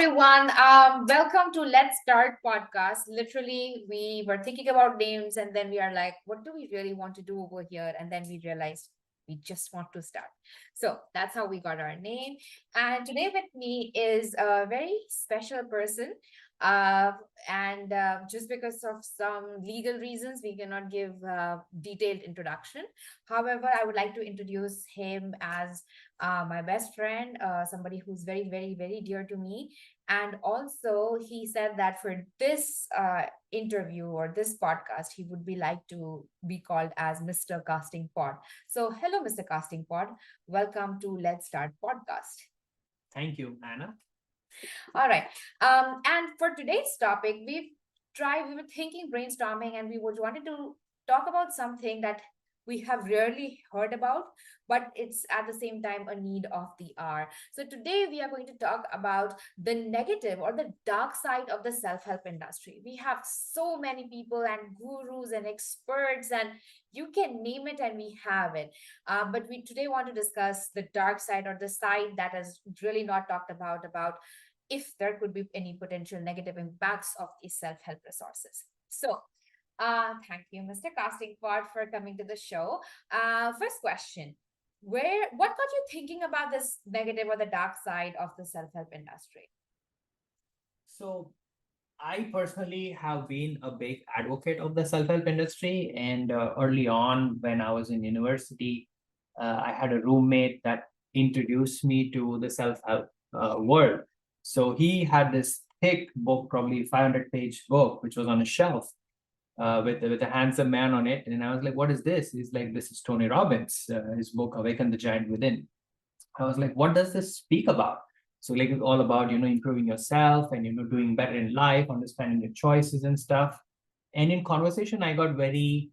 everyone. Welcome to Let's Start podcast. Literally, we were thinking about names and then we are like, what do we really want to do over here? And then we realized we just want to start. So that's how we got our name. And today with me is a very special person. Uh, and just because of some legal reasons, we cannot give detailed introduction. However, I would like to introduce him as my best friend, somebody who's very, very, very dear to me. And also, he said that for this interview or this podcast, he would be like to be called as Mr. Casting Pod. So, hello, Mr. Casting Pod. Welcome to Let's Start podcast. Thank you, Anna. All right. And for today's topic, we were thinking brainstorming, and we wanted to talk about something that we have rarely heard about, but it's at the same time a need of the hour. So today we are going to talk about the negative or the dark side of the self-help industry. We have so many people and gurus and experts, and you can name it, and we have it. But we today want to discuss the dark side or the side that is really not talked about if there could be any potential negative impacts of these self-help resources. So, thank you, Mr. Casting Pod, for coming to the show. First question: what got you thinking about this negative or the dark side of the self-help industry? So, I personally have been a big advocate of the self-help industry, and early on when I was in university, I had a roommate that introduced me to the self-help world. So he had this thick book, probably 500-page book, which was on a shelf with a handsome man on it, and I was like, "What is this?" He's like, "This is Tony Robbins, his book Awaken the Giant Within." I was like, what does this speak about? So like it's all about, improving yourself and, doing better in life, understanding your choices and stuff. And in conversation, I got very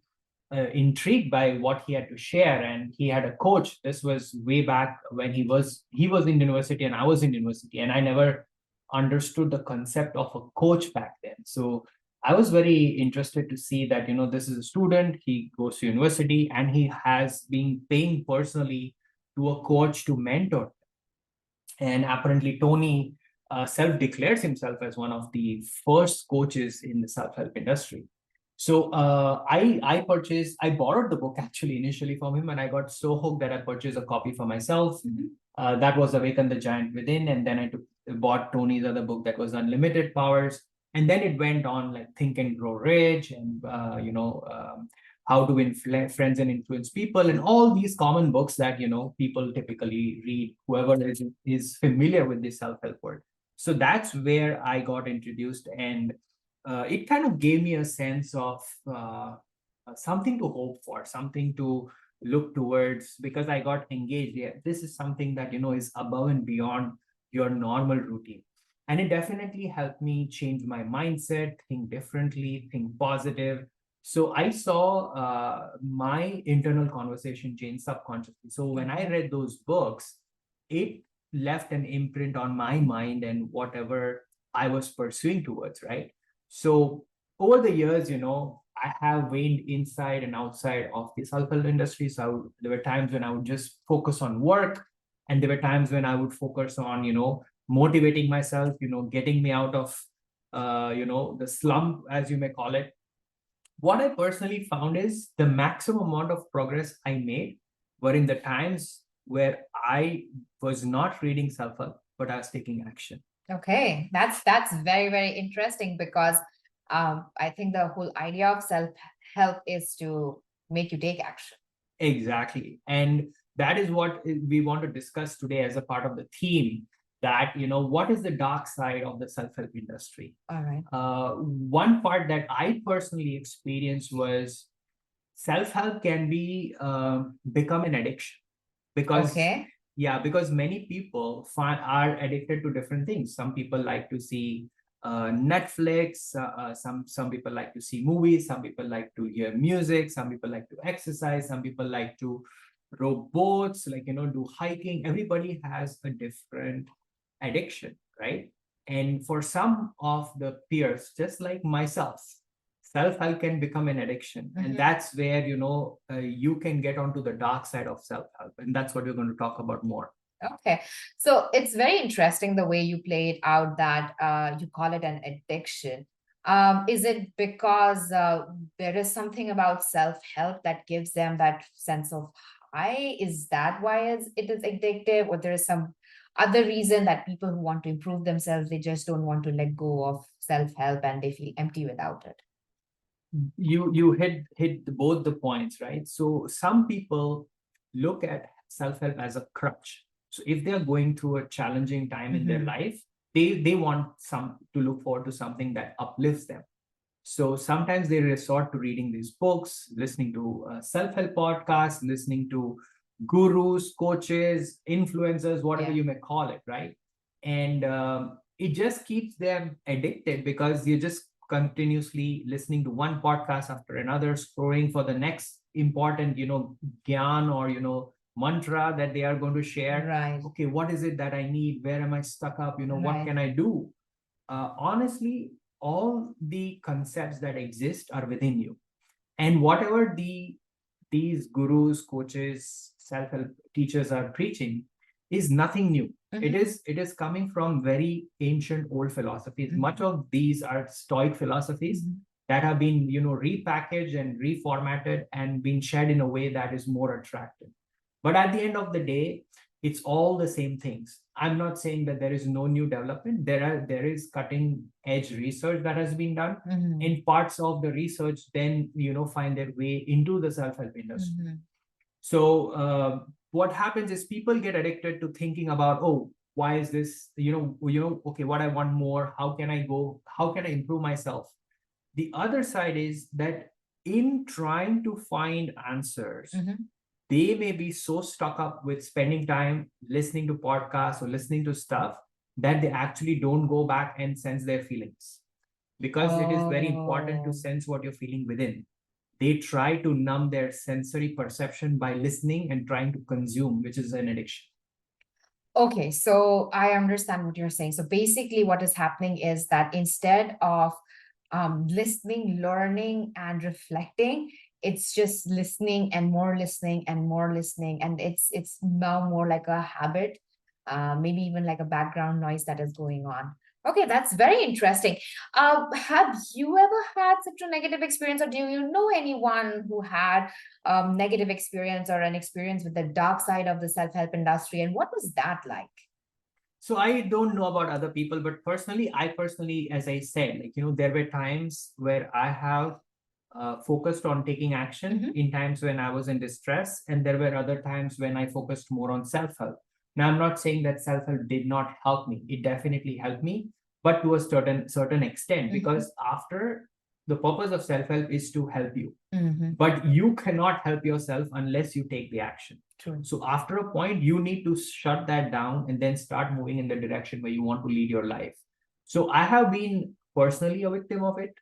intrigued by what he had to share. And he had a coach. This was way back when he was in university and I was in university. And I never understood the concept of a coach back then. So I was very interested to see that, this is a student, he goes to university and he has been paying personally to a coach to mentor. And apparently, Tony self declares himself as one of the first coaches in the self help industry. So I borrowed the book actually initially from him, and I got so hooked that I purchased a copy for myself. That was Awaken the Giant Within, and then bought Tony's other book that was Unlimited Powers, and then it went on like Think and Grow Rich, and how to win friends and influence people, and all these common books that people typically read, whoever is familiar with the self-help world. So that's where I got introduced, and it kind of gave me a sense of something to hope for, something to look towards, because I got engaged. Yeah, this is something that is above and beyond your normal routine, and it definitely helped me change my mindset, think differently, think positive. So I saw my internal conversation change subconsciously. So when I read those books, it left an imprint on my mind and whatever I was pursuing towards, right? So over the years, I have waned inside and outside of the self-help industry. So there were times when I would just focus on work, and there were times when I would focus on, motivating myself, getting me out of, the slump, as you may call it. What I personally found is the maximum amount of progress I made were in the times where I was not reading self-help, but I was taking action. Okay, that's very, very interesting because I think the whole idea of self-help is to make you take action. Exactly. And that is what we want to discuss today as a part of the theme, that, what is the dark side of the self-help industry? All right. One part that I personally experienced was self-help can become an addiction, because Okay. yeah, because many people are addicted to different things. Some people like to see Netflix, some people like to see movies, some people like to hear music, some people like to exercise, some people like to row boats, like do hiking. Everybody has a different addiction, right? And for some of the peers, just like myself, self-help can become an addiction. And that's where you can get onto the dark side of self-help, and that's what we're going to talk about more. Okay, so it's very interesting the way you play it out that you call it an addiction. Is it because there is something about self-help that gives them that sense of high? Is that why it is addictive, or there is some other reason that people who want to improve themselves, they just don't want to let go of self-help and they feel empty without it? You hit both the points, right? So some people look at self-help as a crutch. So if they are going through a challenging time in their Mhm. life, they want some to look forward to something that uplifts them. So sometimes they resort to reading these books, listening to self-help podcasts, listening to gurus, coaches, influencers, whatever Yeah. you may call it, right? And it just keeps them addicted because you're just continuously listening to one podcast after another, scrolling for the next important, gyan or mantra that they are going to share. Right. Okay, what is it that I need? Where am I stuck up? What Right. can I do? Honestly, all the concepts that exist are within you, and whatever these gurus, coaches, self-help teachers are preaching is nothing new. It Mhm. is coming from very ancient old philosophies. Mhm. Much of these are stoic philosophies Mhm. that have been repackaged and reformatted and been shared in a way that is more attractive. But at the end of the day, it's all the same things. I'm not saying that there is no new development. There is cutting edge research that has been done, Mhm. and parts of the research then find their way into the self-help industry. Mhm. So what happens is people get addicted to thinking about, oh, why is this, okay, what I want more, how can I improve myself. The other side is that in trying to find answers, Mhm. they may be so stuck up with spending time listening to podcasts or listening to stuff that they actually don't go back and sense their feelings, because it is very important to Oh. sense what you're feeling within. They try to numb their sensory perception by listening and trying to consume, which is an addiction. Okay, so I understand what you're saying. So basically, what is happening is that instead of listening, learning, and reflecting, it's just listening and more listening and more listening, and it's now more like a habit, maybe even like a background noise that is going on. Okay, that's very interesting. Have you ever had such a negative experience, or do you know anyone who had negative experience or an experience with the dark side of the self-help industry, and what was that like? So I don't know about other people, but personally, as I said, there were times where I have focused on taking action Mhm. in times when I was in distress, and there were other times when I focused more on self-help. Now, I'm not saying that self-help did not help me. It definitely helped me, but to a certain extent, Mhm. because after, the purpose of self-help is to help you, Mhm. but you cannot help yourself unless you take the action. True. So after a point, you need to shut that down and then start moving in the direction where you want to lead your life. So I have been personally a victim of it,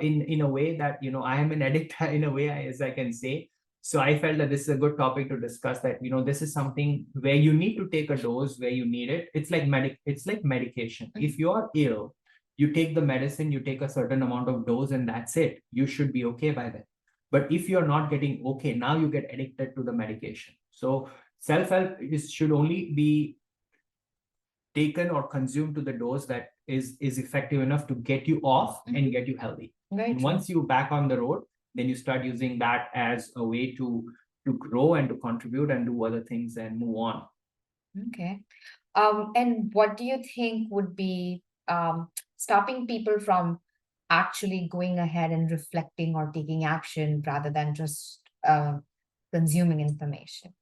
in a way that I am an addict in a way, as I can say. So I felt that this is a good topic to discuss, that this is something where you need to take a dose where you need it. It's like medication. Mhm. If you're ill, you take the medicine, you take a certain amount of dose, and that's it. You should be okay by then. But if you're not getting okay, now you get addicted to the medication. So self-help should only be taken or consumed to the dose that is effective enough to get you off and get you healthy. Very And true. once you back on the road, then you start using that as a way to grow and to contribute and do other things and move on. Okay. And what do you think would be stopping people from actually going ahead and reflecting or taking action rather than just consuming information?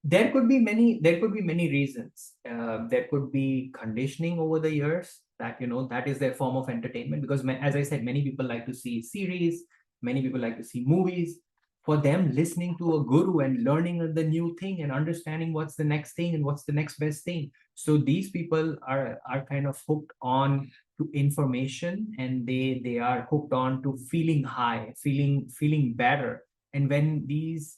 There could be many reasons. There could be conditioning over the years, that that is their form of entertainment, because as I said, many people like to see series, many people like to see movies. For them, listening to a guru and learning the new thing and understanding what's the next thing and what's the next best thing, so these people are kind of hooked on to information, and they are hooked on to feeling high, feeling better. And when these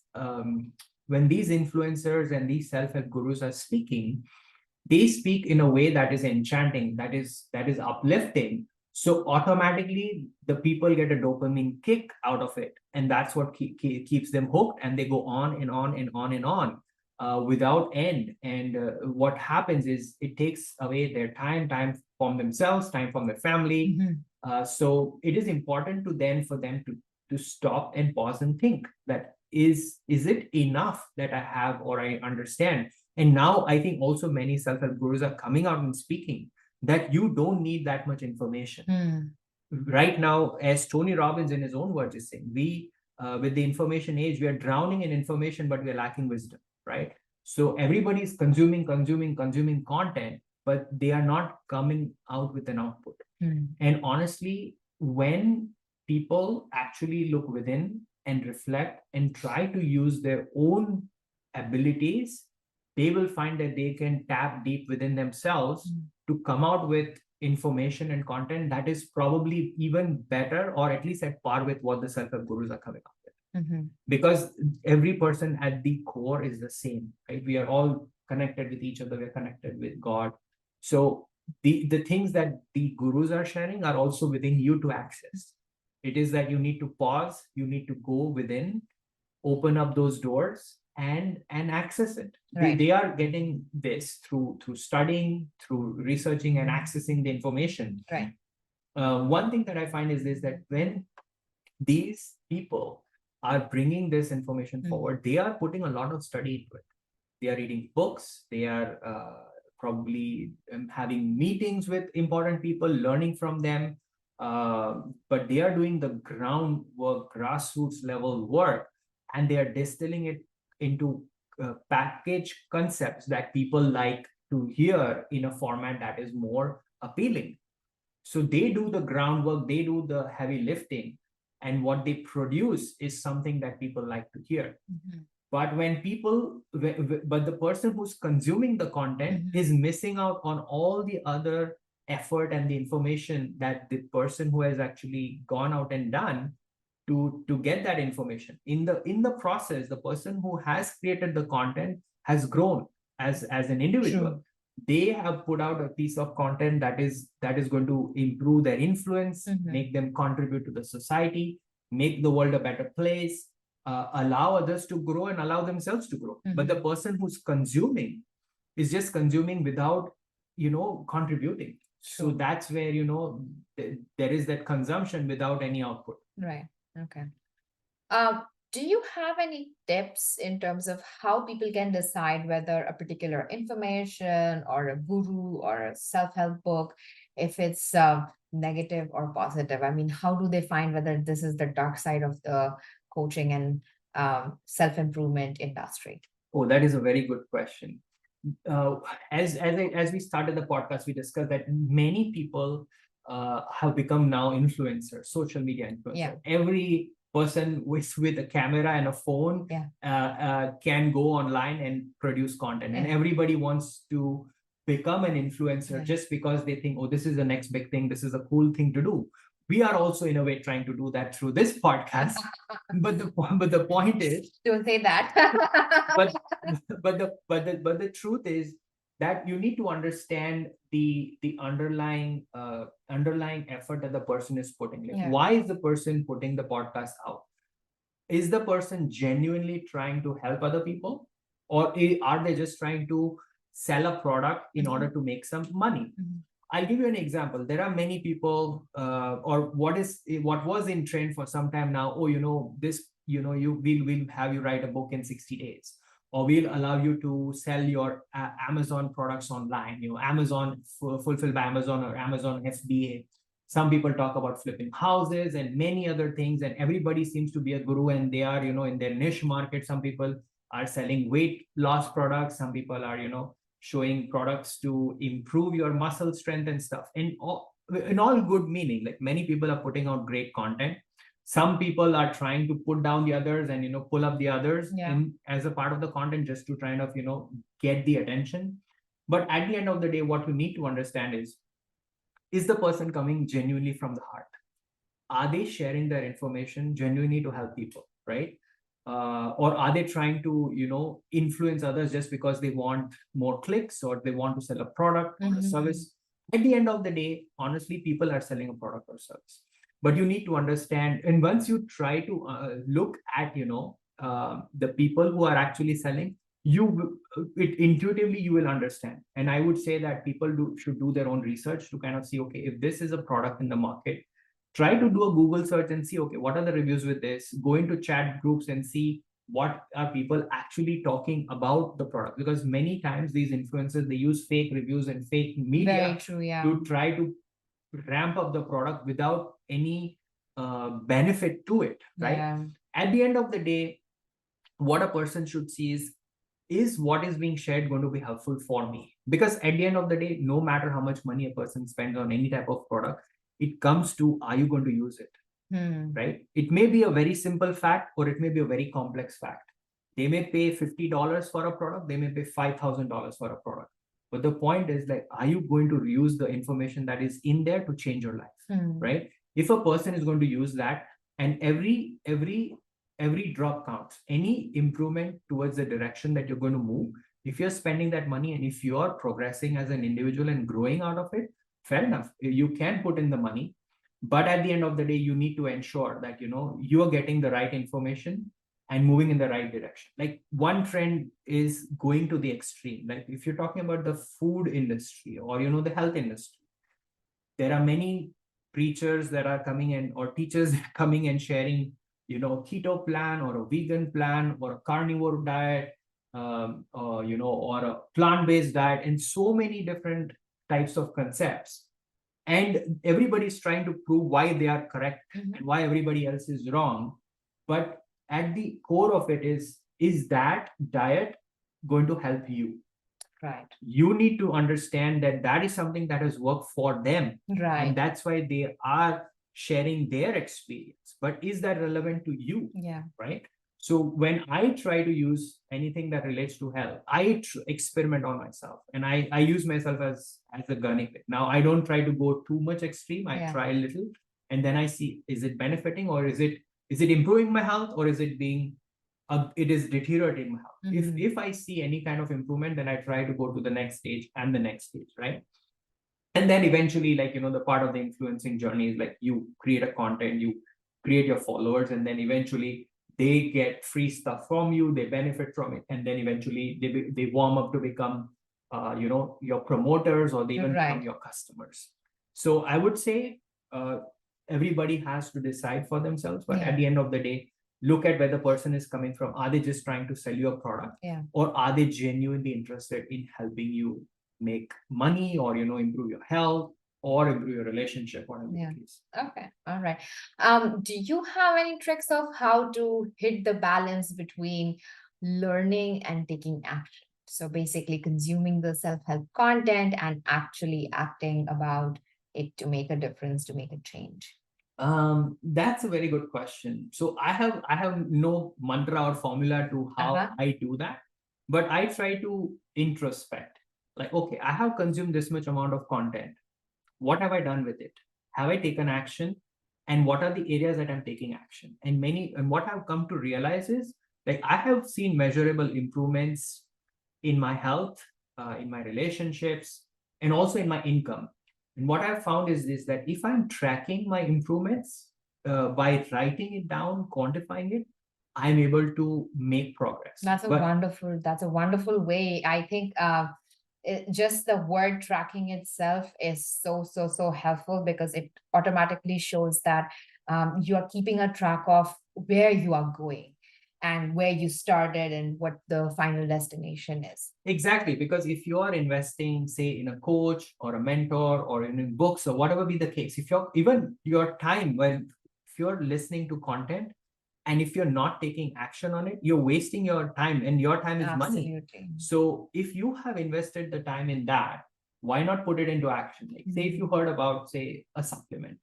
influencers and these self-help gurus are speaking, they speak in a way that is enchanting, that is uplifting. So automatically the people get a dopamine kick out of it, and that's what keeps them hooked, and they go on and on and on and on. without end. And what happens is it takes away their time from themselves, time from their family. So it is important to then for them to stop and pause and think that is it enough that I have or I understand. And now I think also many self-help gurus are coming out and speaking that you don't need that much information. Right now, as Tony Robbins in his own words is saying, we with the information age, we are drowning in information, but we are lacking wisdom, right? So everybody is consuming content, but they are not coming out with an output. And honestly, when people actually look within and reflect and try to use their own abilities, they will find that they can tap deep within themselves to come out with information and content that is probably even better or at least at par with what the self-help gurus are coming up with. Because every person at the core is the same, right? We are all connected with each other, we're connected with God. So the things that the gurus are sharing are also within you to access. It is that you need to pause, you need to go within, open up those doors and access it. Right. They are getting this through studying, through researching and accessing the information. Right. One thing that I find is this, that when these people are bringing this information forward, they are putting a lot of study into it. They are reading books, they are probably having meetings with important people, learning from them, but they are doing the groundwork, grassroots level work, and they are distilling it into package concepts that people like to hear in a format that is more appealing. So they do the groundwork, they do the heavy lifting, and what they produce is something that people like to hear. But when people, but the person who's consuming the content is missing out on all the other effort and the information that the person who has actually gone out and done to get that information. In the process, the person who has created the content has grown as an individual. True. They have put out a piece of content that is going to improve their influence, make them contribute to the society, make the world a better place, allow others to grow and allow themselves to grow. But the person who's consuming is just consuming without contributing. So that's where there is that consumption without any output. Right. Okay. Do you have any tips in terms of how people can decide whether a particular information or a guru or a self-help book, if it's negative or positive? I mean, how do they find whether this is the dark side of the coaching and self-improvement industry? Oh, that is a very good question. As we started the podcast, we discussed that many people have become now influencers, social media influencers. Every person with a camera and a phone can go online and produce content, and everybody wants to become an influencer just because they think, oh, this is the next big thing, this is a cool thing to do. We are also in a way trying to do that through this podcast. but the point is, don't say that. but the truth is that you need to understand the underlying effort that the person is putting. Like, why is the person putting the podcast out? Is the person genuinely trying to help other people, or are they just trying to sell a product in order to make some money? I'll give you an example. There are many people, or what was in trend for some time now. Oh, we'll have you write a book in 60 days, or we'll allow you to sell your Amazon products online. Amazon fulfilled by Amazon or Amazon FBA. Some people talk about flipping houses and many other things, and everybody seems to be a guru, and they are, in their niche market. Some people are selling weight loss products. Some people are, showing products to improve your muscle strength and stuff. In all good meaning, like many people are putting out great content. Some people are trying to put down the others and pull up the others as a part of the content, just to try of get the attention. But at the end of the day, what we need to understand is the person coming genuinely from the heart? Are they sharing their information genuinely to help people, right? Or are they trying to influence others just because they want more clicks, or they want to sell a product or a service? At the end of the day, honestly, people are selling a product or service. But you need to understand, and once you try to look at the people who are actually selling, it intuitively you will understand. And I would say that people should do their own research to kind of see, okay, if this is a product in the market, try to do a Google search and see, okay, what are the reviews with this? Go into chat groups and see what are people actually talking about the product, because many times these influencers, they use fake reviews and fake Very media true, yeah. to try to ramp up the product without any benefit to it, right? Yeah. At the end of the day, what a person should see is what is being shared going to be helpful for me? Because at the end of the day, no matter how much money a person spends on any type of product, it comes to, are you going to use it? Right? It may be a very simple fact, or it may be a very complex fact. They may pay $50 for a product, they may pay $5,000 for a product. But the point is, like, are you going to use the information that is in there to change your life? Right? If a person is going to use that, and every drop counts, any improvement towards the direction that you're going to move, if you're spending that money and if you're progressing as an individual and growing out of it, fair enough, you can put in the money. But at the end of the day, you need to ensure that you are getting the right information and moving in the right direction. Like, one trend is going to the extreme. Like, if you're talking about the food industry or the health industry, there are many preachers that are coming in, or teachers coming and sharing keto plan or a vegan plan or a carnivore diet, or a plant-based diet, and so many different types of concepts. And everybody's trying to prove why they are correct and why everybody else is wrong. But at the core of it is that diet going to help you? Right. You need to understand that that is something that has worked for them. Right. And that's why they are sharing their experience. But is that relevant to you? Yeah. Right? So when I try to use anything that relates to health, I experiment on myself, and I use myself as a guinea pig. Now, I don't try to go too much extreme. I try a little, and then I see, is it benefiting, or is it improving my health, or is it being it is deteriorating my health? If I see any kind of improvement, then I try to go to the next stage and the next stage, right? And then eventually, like, the part of the influencing journey is like, you create a content, you create your followers, and then eventually they get free stuff from you, they benefit from it, and then eventually they warm up to become your promoters, or they even become your customers. So I would say everybody has to decide for themselves, but at the end of the day, look at where the person is coming from. Are they just trying to sell you a product? Or are they genuinely interested in helping you make money, or improve your health, or improve your relationship, whatever the case? Okay. All right. Do you have any tricks of how to hit the balance between learning and taking action? So basically consuming the self-help content and actually acting about it to make a difference, to make a change. That's a very good question. So I have no mantra or formula to how I do that, but I try to introspect. Like, okay, I have consumed this much amount of content. What have I done with it? Have I taken action? And what are the areas that I'm taking action? And what I've come to realize is, like, I have seen measurable improvements in my health, in my relationships, and also in my income. And what I've found is this, that if I'm tracking my improvements by writing it down, quantifying it, I'm able to make progress. That's a wonderful way. I think just the word tracking itself is so helpful, because it automatically shows that you are keeping a track of where you are going and where you started and what the final destination is. Exactly, because if you are investing, say, in a coach or a mentor or in books or whatever be the case, if you're even your time, if you're listening to content and if you're not taking action on it, you're wasting your time, and your time is money. So if you have invested the time in that, why not put it into action? Like, say, if you heard about, say, a supplement,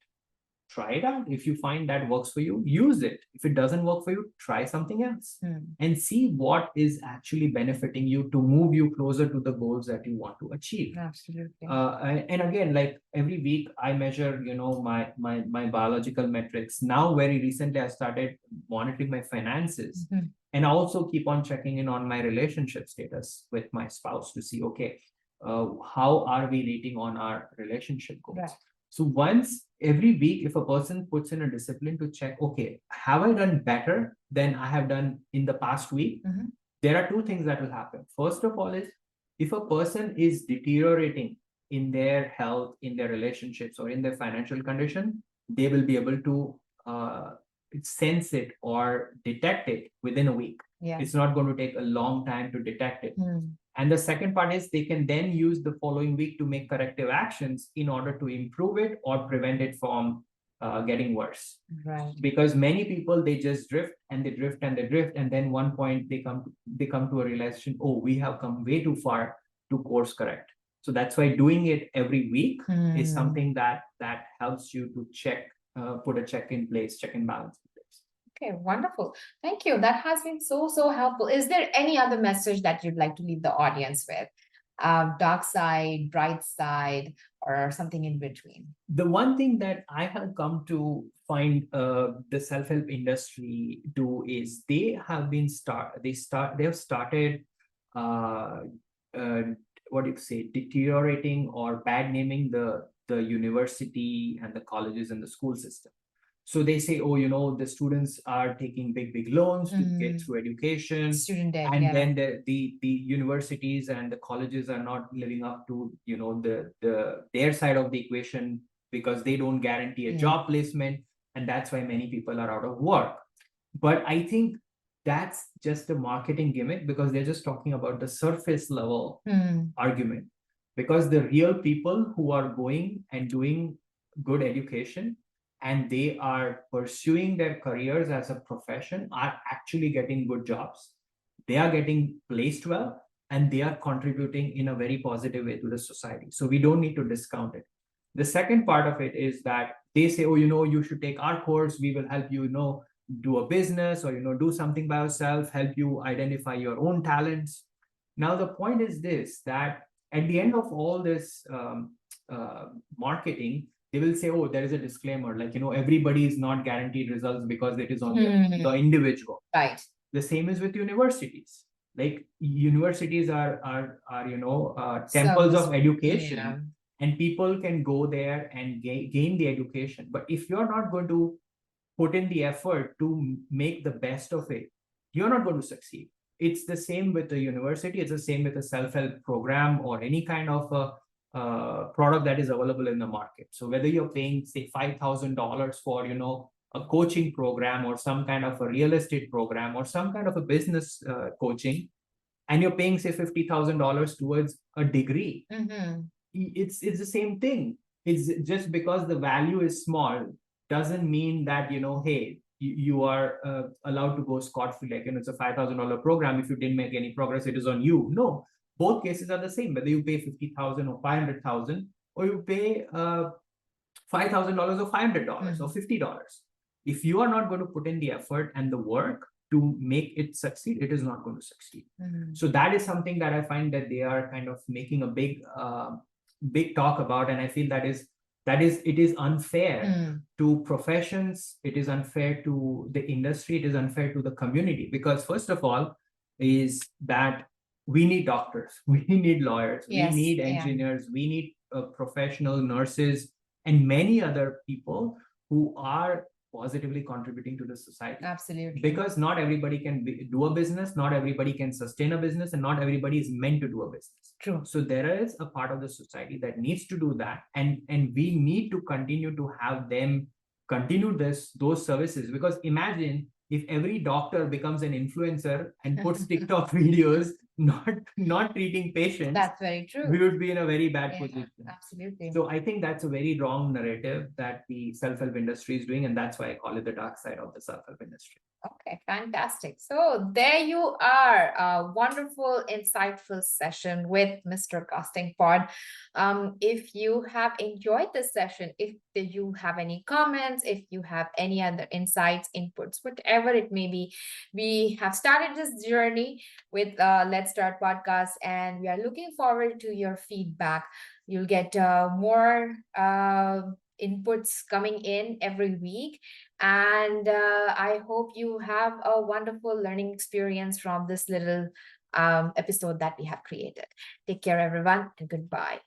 try it out. If you find that works for you, use it. If it doesn't work for you, try something else and see what is actually benefiting you to move you closer to the goals that you want to achieve. Absolutely. And again, like, every week I measure, my biological metrics. Now, very recently, I started monitoring my finances, and I also keep on checking in on my relationship status with my spouse to see, okay, how are we rating on our relationship goals? Right. So once every week, if a person puts in a discipline to check, okay, have I done better than I have done in the past week? there are two things that will happen. First of all is if a person is deteriorating in their health, in their relationships, or in their financial condition, they will be able to sense it or detect it within a week. Yeah. It's not going to take a long time to detect it. Hmm. And the second part is they can then use the following week to make corrective actions in order to improve it or prevent it from getting worse. Right. Because many people, they just drift and they drift and they drift, and then one point they come to a realization, oh, we have come way too far to course correct. So that's why doing it every week is something that helps you to check, put a check in place, check and balance in place. Okay, wonderful. Thank you. That has been so helpful. Is there any other message that you'd like to leave the audience with? Dark side, bright side, or something in between? The one thing that I have come to find the self-help industry do is they have started what do you say, deteriorating or bad naming the university and the colleges and the school system. So they say, oh, the students are taking big loans to get through education. Student debt, And yeah. then the universities and the colleges are not living up to, their side of the equation because they don't guarantee a job placement. And that's why many people are out of work. But I think that's just a marketing gimmick because they're just talking about the surface level argument. Because the real people who are going and doing good education and they are pursuing their careers as a profession are actually getting good jobs. They are getting placed well and they are contributing in a very positive way to the society. So we don't need to discount it. The second part of it is that they say, oh, you should take our course. We will help you, do a business or, do something by yourself, help you identify your own talents. Now, the point is this, that at the end of all this marketing, they will say, oh, there is a disclaimer, like, everybody is not guaranteed results because it is on the individual. Right. The same is with universities. Like universities are temples of education, and people can go there and gain the education. But if you're not going to put in the effort to make the best of it, you're not going to succeed. It's the same with the university. It's the same with a self-help program or any kind of a product that is available in the market. So whether you're paying, say, $5,000 for, a coaching program or some kind of a real estate program or some kind of a business coaching, and you're paying, say, $50,000 towards a degree, it's the same thing. It's just because the value is small doesn't mean that, hey, you are allowed to go scot-free. Like, it's a $5,000 program. If you didn't make any progress, it is on you. No, both cases are the same, whether you pay $50,000 or $500,000 or you pay $5,000 or $500 or $50. If you are not going to put in the effort and the work to make it succeed, it is not going to succeed. So that is something that I find that they are kind of making a big talk about. And I feel it is unfair to professions. It is unfair to the industry. It is unfair to the community because first of all is that we need doctors, we need lawyers, we need engineers, we need professional nurses and many other people who are positively contributing to the society. Absolutely. Because not everybody can do a business, not everybody can sustain a business, and not everybody is meant to do a business. True. So there is a part of the society that needs to do that, and we need to continue to have them continue those services. Because imagine if every doctor becomes an influencer and puts TikTok videos, not treating patients. That's very true. We would be in a very bad position. Absolutely. So I think that's a very wrong narrative that the self-help industry is doing, and that's why I call it the dark side of the self-help industry. Okay, fantastic. So there you are, a wonderful, insightful session with Mr. Costingpod. If you have enjoyed this session, if you have any comments, if you have any other insights, inputs, whatever it may be, we have started this journey with Let's Start Podcast, and we are looking forward to your feedback. You'll get more inputs coming in every week, and I hope you have a wonderful learning experience from this little episode that we have created. Take care, everyone, and goodbye.